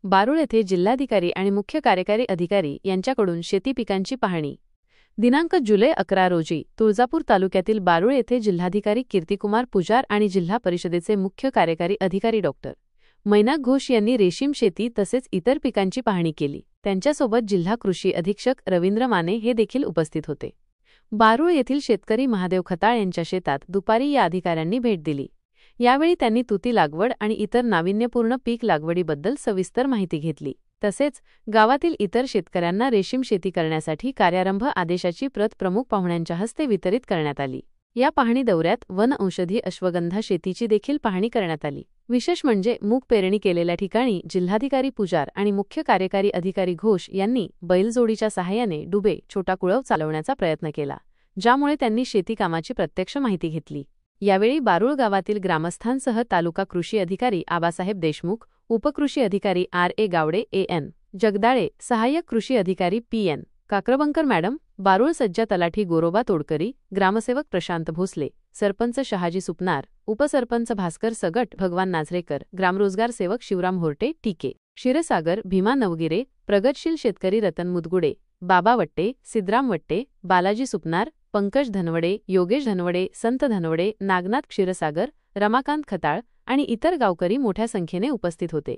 बारूळ येथे जिल्हाधिकारी आणि मुख्य कार्यकारी अधिकारी यांच्याकडून शेती पिकांची पाहणी. दिनांक जुलै 11 रोजी तुळजापूर तालुक्यातील बारूळ येथे जिल्हाधिकारी कीर्तिकुमार पुजार आणि जिल्हा परिषदेचे मुख्य कार्यकारी अधिकारी डॉ. मैनाक घोष यांनी रेशीम शेती तसेच इतर पिकांची पाहणी केली. त्यांच्यासोबत जिल्हा कृषी अधीक्षक रवींद्र माने हे देखील उपस्थित होते. बारूळ येथील शेतकरी महादेव खताळ यांच्या शेतात दुपारी या अधिकाऱ्यांनी भेट दिली. यावेळी त्यांनी तुती लागवड आणि इतर नाविन्यपूर्ण पीक लागवडीबद्दल सविस्तर माहिती घेतली. तसेच गावातील इतर शेतकऱ्यांना रेशीम शेती करण्यासाठी कार्यारंभ आदेशाची प्रत प्रमुख पाहुण्यांच्या हस्ते वितरित करण्यात आली. या पाहणी दौऱ्यात वन औषधी अश्वगंधा शेतीची देखील पाहणी करण्यात आली. विशेष म्हणजे मूग पेरणी केलेल्या ठिकाणी जिल्हाधिकारी पुजार आणि मुख्य कार्यकारी अधिकारी घोष यांनी बैलजोडीच्या सहाय्याने डुबे छोटा कुळव चालवण्याचा प्रयत्न केला, ज्यामुळे त्यांनी शेती कामाची प्रत्यक्ष माहिती घेतली. यावेळी बारूळ गावातील ग्रामस्थांसह तालुका कृषी अधिकारी आबासाहेब देशमुख, उपकृषी अधिकारी आर.ए. गावडे, ए.एन. जगदाळे, सहाय्यक कृषी अधिकारी पी.एन. काक्रबंकर मॅडम, बारूळ सज्जा तलाठी गोरोबा तोडकरी, ग्रामसेवक प्रशांत भोसले, सरपंच शहाजी सुपनार, उपसरपंच भास्कर सगट, भगवान नाझरेकर, ग्रामरोजगार सेवक शिवराम होर्टे, टीके क्षीरसागर, भीमा नवगिरे, प्रगतशील शेतकरी रतन मुदगुडे, बाबा वट्टे, सिद्धराम वट्टे, बालाजी सुपनार, पंकज धनवडे, योगेश धनवडे, संत धनवडे, नागनाथ क्षीरसागर, रमाकांत खताळ आणि इतर गावकरी मोठ्या संख्येने उपस्थित होते.